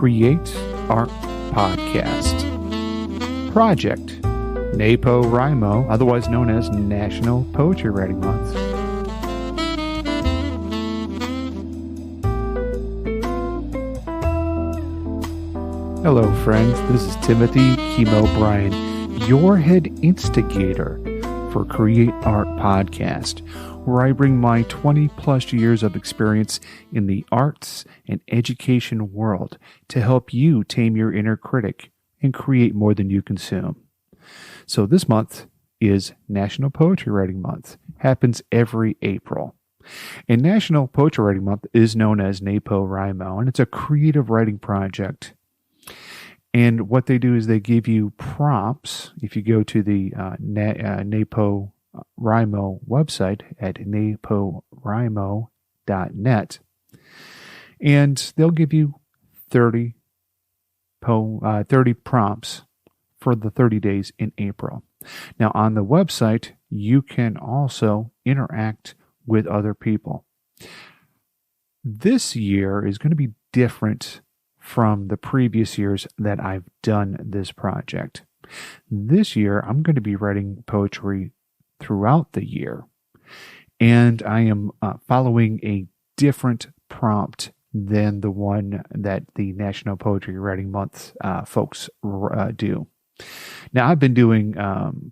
Create Art Podcast. Project NaPoWriMo, otherwise known as National Poetry Writing Month. Hello friends, this is Timothy Chemo Bryan, your head instigator for Create Art Podcast, where I bring my 20 plus years of experience in the arts and education world to help you tame your inner critic and create more than you consume. So this month is National Poetry Writing Month. Happens every April. And National Poetry Writing Month is known as NaPoWriMo, and it's a creative writing project. And what they do is they give you prompts. If you go to the NaPoWriMo website at NaPoWriMo.net, and they'll give you 30 prompts for the 30 days in April. Now, on the website, you can also interact with other people. This year is going to be different from the previous years that I've done this project. This year, I'm going to be writing poetry throughout the year, and I am following a different prompt than the one that the National Poetry Writing Month folks do. Now, I've been doing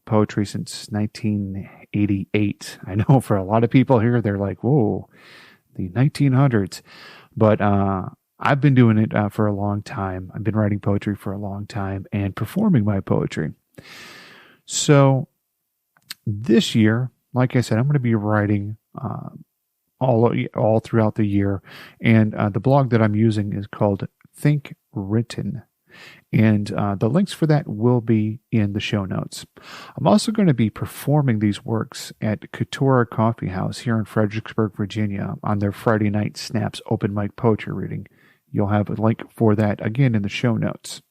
poetry since 1988. I know for a lot of people here, they're like, whoa, the 1900s. But I've been doing it for a long time. I've been writing poetry for a long time and performing my poetry. So this year, like I said, I'm going to be writing all throughout the year. And the blog that I'm using is called Think Written. And the links for that will be in the show notes. I'm also going to be performing these works at Couture Coffee House here in Fredericksburg, Virginia on their Friday night Snaps open mic poetry reading. You'll have a link for that again in the show notes.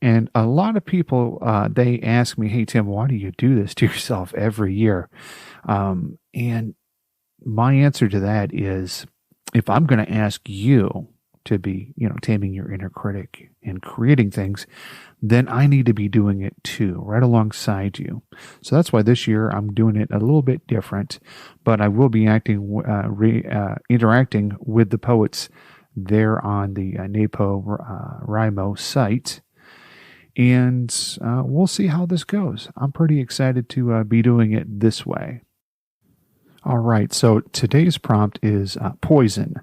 And a lot of people, they ask me, hey, Tim, why do you do this to yourself every year? And my answer to that is, if I'm going to ask you to be, taming your inner critic and creating things, then I need to be doing it too, right alongside you. So that's why this year I'm doing it a little bit different, but I will be interacting with the poets there on the NaPoWriMo site. And we'll see how this goes. I'm pretty excited to be doing it this way. All right, so today's prompt is poison.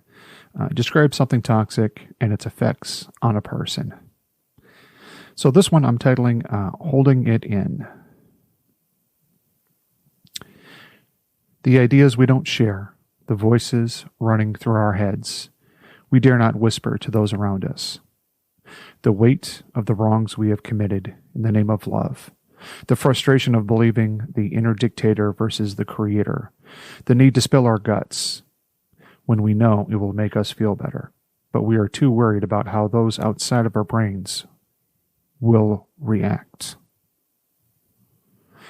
Describe something toxic and its effects on a person. So this one I'm titling Holding It In. The ideas we don't share, the voices running through our heads, we dare not whisper to those around us. The weight of the wrongs we have committed in the name of love. The frustration of believing the inner dictator versus the creator. The need to spill our guts when we know it will make us feel better. But we are too worried about how those outside of our brains will react.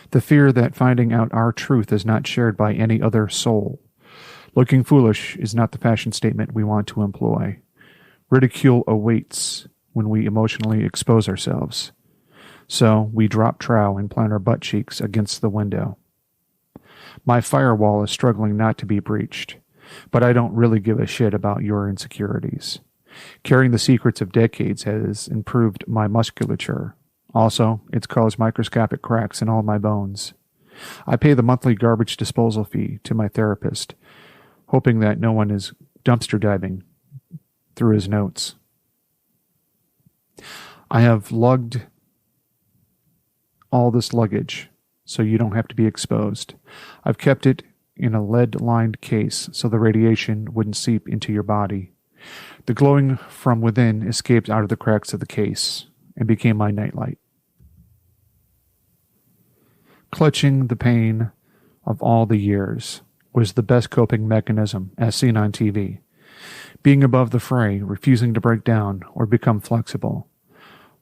The fear that finding out our truth is not shared by any other soul. Looking foolish is not the fashion statement we want to employ. Ridicule awaits when we emotionally expose ourselves. So we drop trow and plant our butt cheeks against the window. My firewall is struggling not to be breached, but I don't really give a shit about your insecurities. Carrying the secrets of decades has improved my musculature. Also, it's caused microscopic cracks in all my bones. I pay the monthly garbage disposal fee to my therapist, hoping that no one is dumpster diving through his notes. I have lugged all this luggage so you don't have to be exposed. I've kept it in a lead-lined case so the radiation wouldn't seep into your body. The glowing from within escaped out of the cracks of the case and became my nightlight. Clutching the pain of all the years was the best coping mechanism as seen on TV. Being above the fray, refusing to break down or become flexible,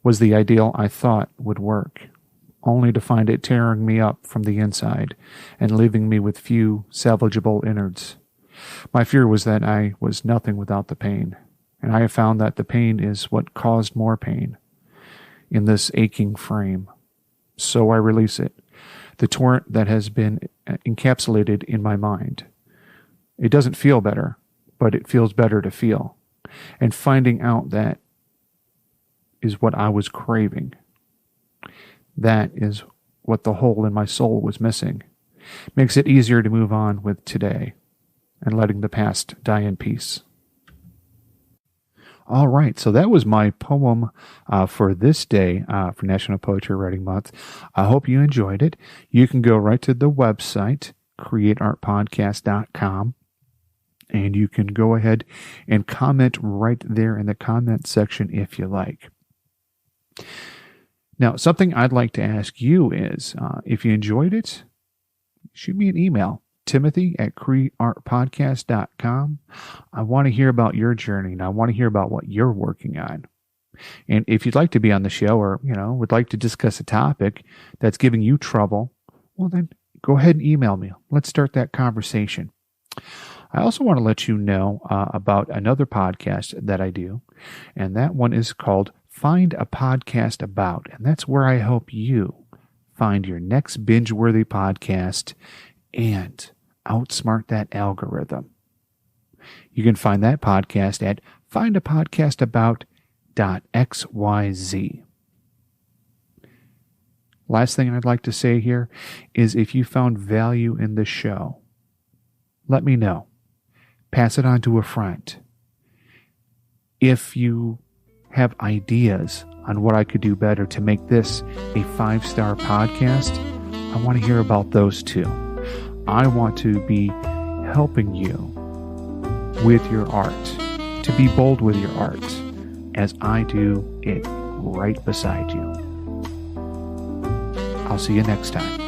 was the ideal I thought would work, only to find it tearing me up from the inside and leaving me with few salvageable innards. My fear was that I was nothing without the pain, And I have found that the pain is what caused more pain in this aching frame. So I release it. The torrent that has been encapsulated in my mind. It doesn't feel better, but it feels better to feel. And finding out that is what I was craving. That is what the hole in my soul was missing. Makes it easier to move on with today and letting the past die in peace. All right, so that was my poem for this day for National Poetry Writing Month. I hope you enjoyed it. You can go right to the website, createartpodcast.com, and you can go ahead and comment right there in the comment section if you like. Now, something I'd like to ask you is, if you enjoyed it, shoot me an email. Timothy@createartpodcast.com. I want to hear about your journey, and I want to hear about what you're working on. And if you'd like to be on the show, or would like to discuss a topic that's giving you trouble, well then go ahead and email me. Let's start that conversation. I also want to let you know about another podcast that I do, and that one is called Find a Podcast About, and that's where I help you find your next binge-worthy podcast and outsmart that algorithm. You can find that podcast at findapodcastabout.xyz. Last thing I'd like to say here is if you found value in the show, let me know. Pass it on to a friend. If you have ideas on what I could do better to make this a 5-star podcast, I want to hear about those too. I want to be helping you with your art, to be bold with your art, as I do it right beside you. I'll see you next time.